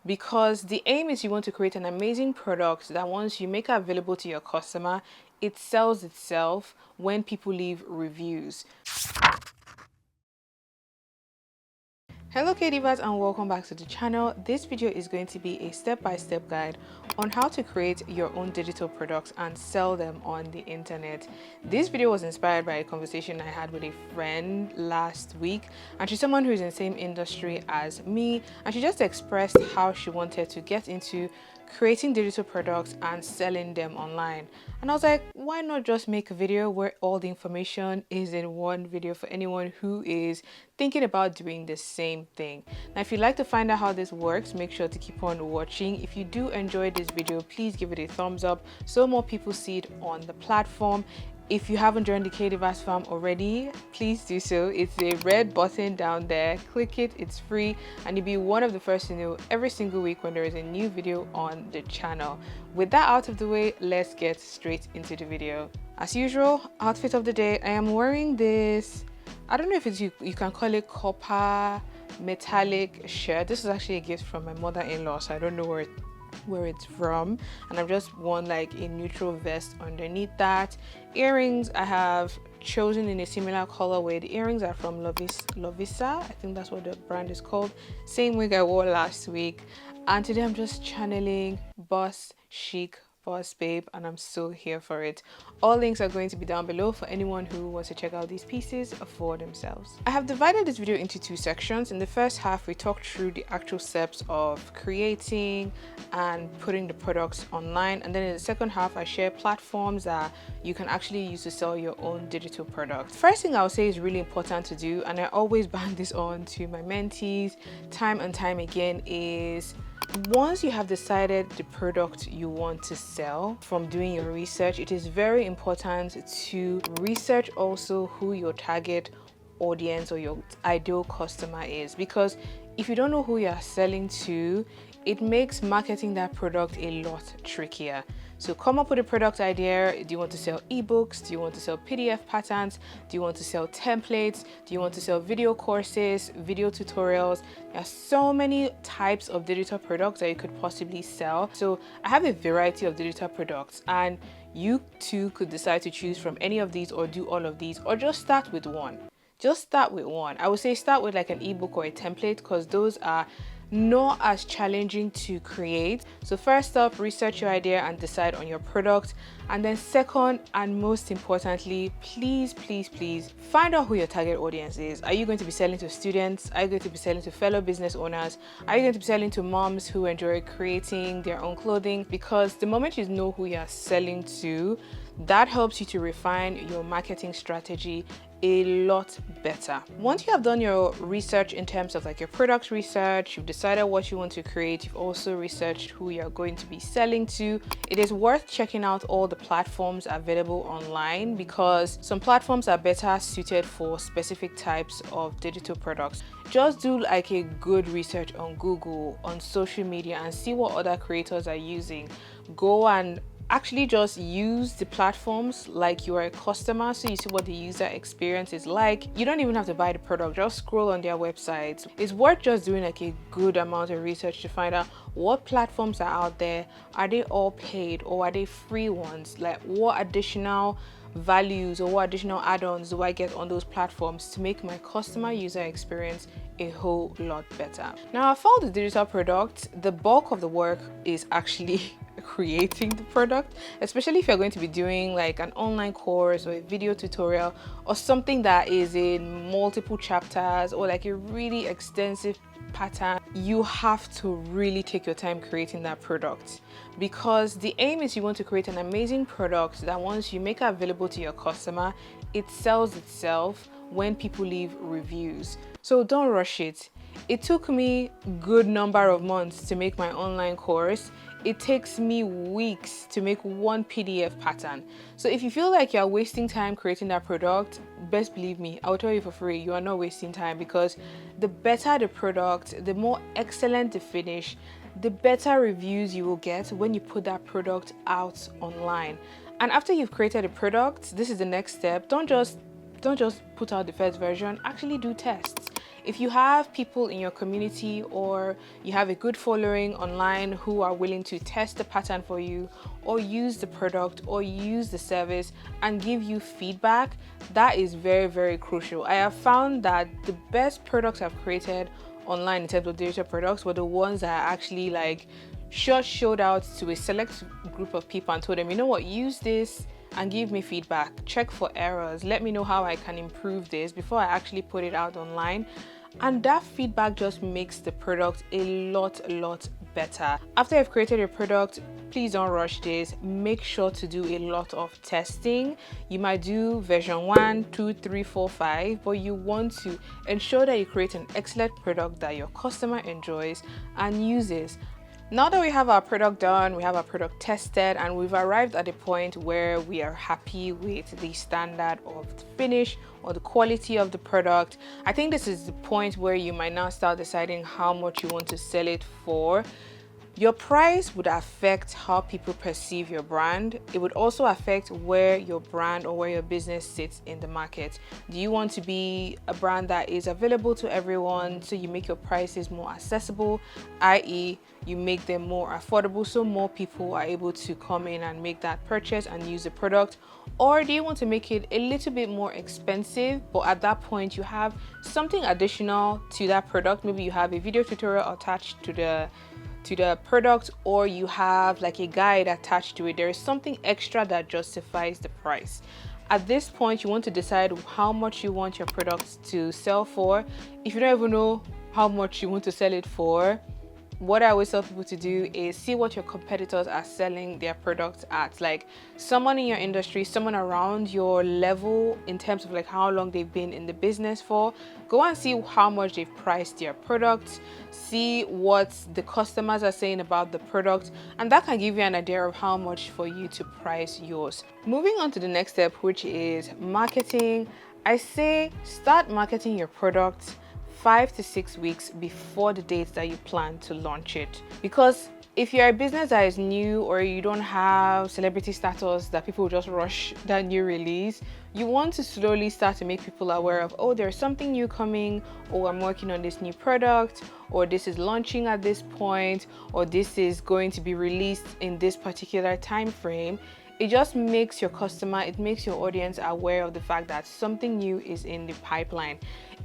because the aim is you want to create an amazing product that once you make it available to your customer, it sells itself when people leave reviews. Hello K-Divas and welcome back to the channel. This video is going to be a step-by-step guide on how to create your own digital products and sell them on the internet. This video was inspired by a conversation I had with a friend last week, and she's someone who is in the same industry as me, and she just expressed how she wanted to get into creating digital products and selling them online. And I was like, why not just make a video where all the information is in one video for anyone who is thinking about doing the same thing. Now, if you'd like to find out how this works, make sure to keep on watching. If you do enjoy this video, please give it a thumbs up so more people see it on the platform. If you haven't joined the K-Divas fam already, please do so. It's a red button down there. Click it, it's free, and you'll be one of the first to know every single week when there is a new video on the channel. With that out of the way, let's get straight into the video. As usual, outfit of the day, I am wearing this, I don't know if it's you can call it copper metallic shirt. This is actually a gift from my mother-in-law, so I don't know where it's from, and I've just worn like a neutral vest underneath that. Earrings I have chosen in a similar colorway. The earrings are from Lovisa, I think that's what the brand is called. Same wig I wore last week, and today I'm just channeling boss chic boss babe, and I'm so here for it. All links are going to be down below for anyone who wants to check out these pieces for themselves. I have divided this video into two sections. In the first half, we talked through the actual steps of creating and putting the products online, and then in the second half I share platforms that you can actually use to sell your own digital product. First thing I'll say is really important to do, and I always bang this on to my mentees time and time again, is once you have decided the product you want to sell, from doing your research, it is very important to research also who your target audience or your ideal customer is, because if you don't know who you are selling to, it makes marketing that product a lot trickier. So come up with a product idea. Do you want to sell ebooks? Do you want to sell PDF patterns? Do you want to sell templates? Do you want to sell video courses, video tutorials? There are so many types of digital products that you could possibly sell. So I have a variety of digital products, and you too could decide to choose from any of these or do all of these, or just start with one. Just start with one. I would say start with like an ebook or a template, because those are not as challenging to create. So first up, research your idea and decide on your product, and then second and most importantly, please find out who your target audience is. Are you going to be selling to students? Are you going to be selling to fellow business owners? Are you going to be selling to moms who enjoy creating their own clothing? Because the moment you know who you're selling to, that helps you to refine your marketing strategy a lot better. Once you have done your research in terms of like your product research, you've decided what you want to create, you've also researched who you're going to be selling to, it is worth checking out all the platforms available online, because some platforms are better suited for specific types of digital products. Just do like a good research on Google, on social media, and see what other creators are using. Go and actually just use the platforms like you are a customer, so you see what the user experience is like. You don't even have to buy the product, just scroll on their websites. It's worth just doing like a good amount of research to find out what platforms are out there. Are they all paid or are they free ones? Like, what additional values or what additional add-ons do I get on those platforms to make my customer user experience a whole lot better? Now, for the digital product, the bulk of the work is actually creating the product, especially if you're going to be doing like an online course or a video tutorial or something that is in multiple chapters or like a really extensive pattern. You have to really take your time creating that product, because the aim is you want to create an amazing product that once you make it available to your customer, it sells itself when people leave reviews. So don't rush it. It took me a good number of months to make my online course. It takes me weeks to make one PDF pattern. So if you feel like you're wasting time creating that product, best believe me, I'll tell you for free, you are not wasting time, because the better the product, the more excellent the finish, the better reviews you will get when you put that product out online. And after you've created a product, this is the next step. Don't just don't just put out the first version, actually do tests. If you have people in your community or you have a good following online who are willing to test the pattern for you or use the product or use the service and give you feedback, that is very, very crucial. I have found that the best products I've created online in terms of digital products were the ones that I actually like just showed out to a select group of people and told them, you know what, use this and give me feedback, check for errors, let me know how I can improve this before I actually put it out online. And that feedback just makes the product a lot better. After you've created your product, please don't rush this. Make sure to do a lot of testing. You might do version 1, 2, 3, 4, 5, but you want to ensure that you create an excellent product that your customer enjoys and uses. Now that we have our product done, we have our product tested, and we've arrived at a point where we are happy with the standard of the finish or the quality of the product, I think this is the point where you might now start deciding how much you want to sell it for. Your price would affect how people perceive your brand. It would also affect where your brand or where your business sits in the market. Do you want to be a brand that is available to everyone, so you make your prices more accessible, i.e. you make them more affordable so more people are able to come in and make that purchase and use the product? Or do you want to make it a little bit more expensive, but at that point you have something additional to that product? Maybe you have a video tutorial attached to the product, or you have like a guide attached to it. There is something extra that justifies the price. At this point, you want to decide how much you want your products to sell for. If you don't even know how much you want to sell it for, what I always tell people to do is see what your competitors are selling their products at. Like someone in your industry, someone around your level in terms of like how long they've been in the business for. Go and see how much they've priced their products, see what the customers are saying about the product, and that can give you an idea of how much for you to price yours. Moving on to the next step, which is marketing. I say start marketing your product 5 to 6 weeks before the date that you plan to launch it. Because if you're a business that is new or you don't have celebrity status that people will just rush that new release, you want to slowly start to make people aware of, oh, there's something new coming, or I'm working on this new product, or this is launching at this point, or this is going to be released in this particular time frame. It just makes your customer, it makes your audience aware of the fact that something new is in the pipeline.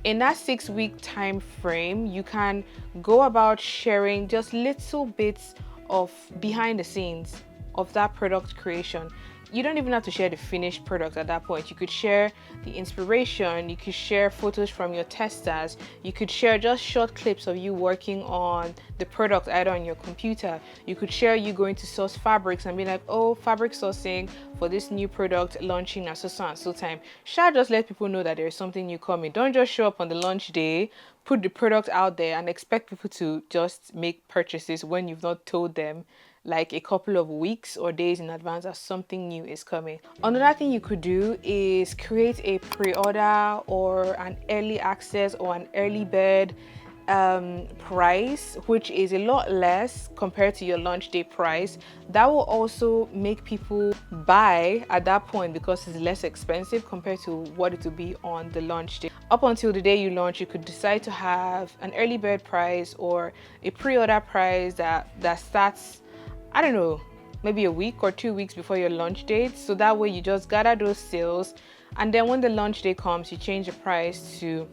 In that 6-week time frame, you can go about sharing just little bits of behind the scenes of that product creation. You don't even have to share the finished product at that point. You could share the inspiration, you could share photos from your testers, you could share just short clips of you working on the product either on your computer. You could share you going to source fabrics and be like, oh, fabric sourcing for this new product launching at so and so time. Just let people know that there is something new coming. Don't just show up on the launch day, put the product out there and expect people to just make purchases when you've not told them like a couple of weeks or days in advance that something new is coming. Another thing you could do is create a pre-order or an early access or an early bird price, which is a lot less compared to your launch day price. That will also make people buy at that point because it's less expensive compared to what it will be on the launch day. Up until the day you launch, you could decide to have an early bird price or a pre-order price that starts, I don't know, maybe a week or 2 weeks before your launch date. So that way you just gather those sales, and then when the launch day comes, you change the price to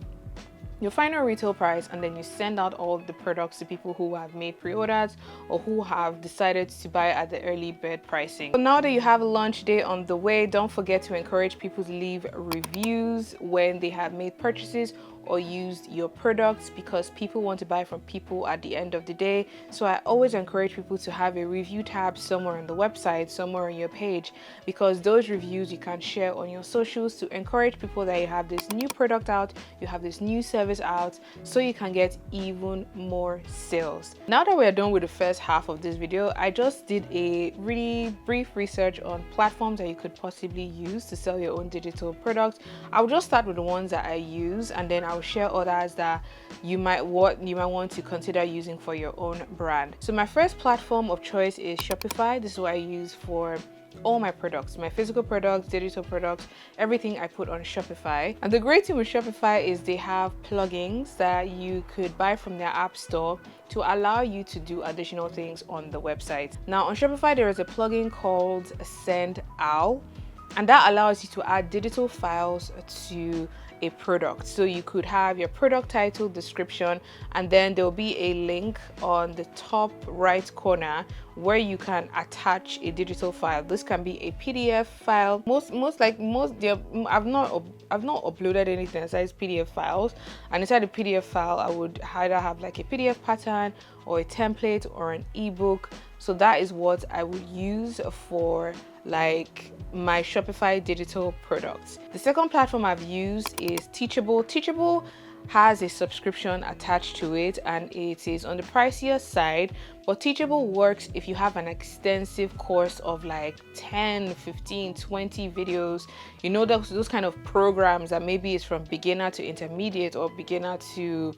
your final retail price, and then you send out all the products to people who have made pre-orders or who have decided to buy at the early bird pricing. So now that you have a launch day on the way, don't forget to encourage people to leave reviews when they have made purchases or used your products, because people want to buy from people at the end of the day. So I always encourage people to have a review tab somewhere on the website, somewhere on your page, because those reviews you can share on your socials to encourage people that you have this new product out, you have this new service out, so you can get even more sales. Now that we're done with the first half of this video, I just did a really brief research on platforms that you could possibly use to sell your own digital products. I'll just start with the ones that I use, and then I'll share others that you might want to consider using for your own brand. So my first platform of choice is Shopify. This is what I use for all my products, my physical products, digital products, everything I put on Shopify. And the great thing with Shopify is they have plugins that you could buy from their app store to allow you to do additional things on the website. Now on Shopify, there is a plugin called Send Owl, and that allows you to add digital files to a product. So you could have your product title, description, and then there'll be a link on the top right corner where you can attach a digital file. This can be a PDF file. I've not uploaded anything besides PDF files, and inside the PDF file I would either have like a PDF pattern or a template or an ebook. So that is what I would use for like my Shopify digital products. The second platform I've used is Teachable. Teachable has a subscription attached to it and it is on the pricier side, but Teachable works if you have an extensive course of like 10, 15, 20 videos, you know, those kind of programs that maybe is from beginner to intermediate or beginner to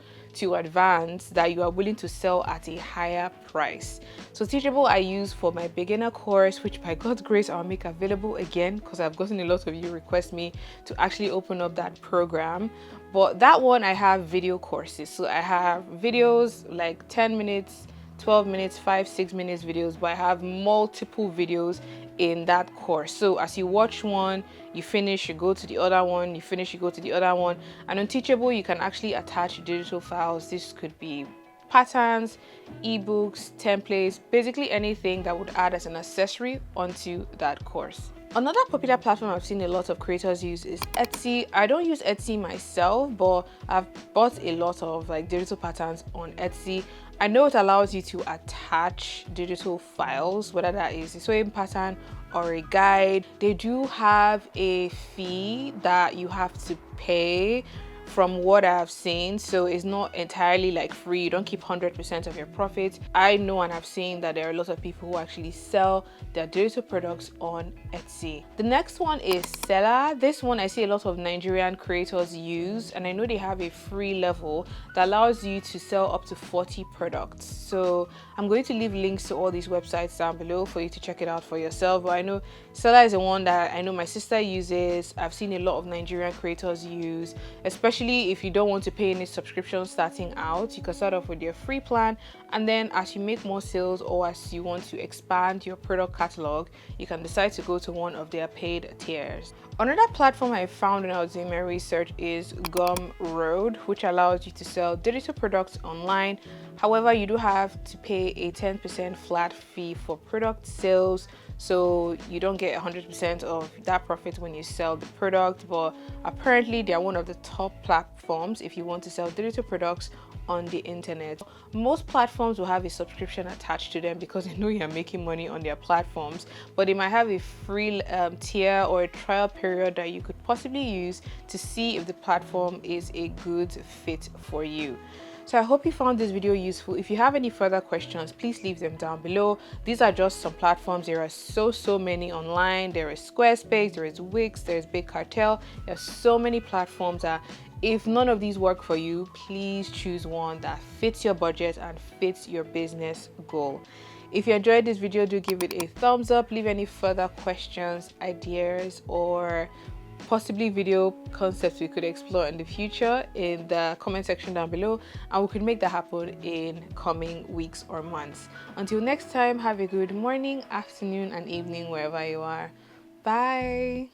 advanced, that you are willing to sell at a higher price. So Teachable I use for my beginner course, which by God's grace I'll make available again because I've gotten a lot of you request me to actually open up that program. But that one I have video courses, so I have videos like 10 minutes, 12 minutes, 5-6 minutes videos, but I have multiple videos in that course. So as you watch one, you finish, you go to the other one, you finish, you go to the other one. And on Teachable you can actually attach digital files. This could be patterns, ebooks, templates, basically anything that would add as an accessory onto that course. Another popular platform I've seen a lot of creators use is Etsy. I don't use Etsy myself, but I've bought a lot of like digital patterns on Etsy. I know it allows you to attach digital files, whether that is a sewing pattern or a guide. They do have a fee that you have to pay from what I've seen, so it's not entirely like free. You don't keep 100% of your profits. I know and I've seen that there are a lot of people who actually sell their digital products on Etsy. The next one is Seller. This one I see a lot of Nigerian creators use, and I know they have a free level that allows you to sell up to 40 products. So I'm going to leave links to all these websites down below for you to check it out for yourself. But I know Seller is the one that I know my sister uses. I've seen a lot of Nigerian creators use, especially if you don't want to pay any subscription starting out. You can start off with your free plan, and then as you make more sales or as you want to expand your product catalog, you can decide to go to one of their paid tiers. Another platform I found when I was doing my research is Gumroad, which allows you to sell digital products online. However, you do have to pay a 10% flat fee for product sales, so you don't get 100% of that profit when you sell the product. But apparently they are one of the top platforms if you want to sell digital products on the internet. Most platforms will have a subscription attached to them because they know you're making money on their platforms, but they might have a free tier or a trial period that you could possibly use to see if the platform is a good fit for you. So I hope you found this video useful. If you have any further questions, please leave them down below. These are just some platforms. There are so many online. There is Squarespace, there is Wix, there is Big Cartel. There are so many platforms that if none of these work for you, please choose one that fits your budget and fits your business goal. If you enjoyed this video, do give it a thumbs up. Leave any further questions, ideas, or possibly video concepts we could explore in the future in the comment section down below, and we could make that happen in coming weeks or months. Until next time, have a good morning, afternoon, and evening wherever you are. Bye.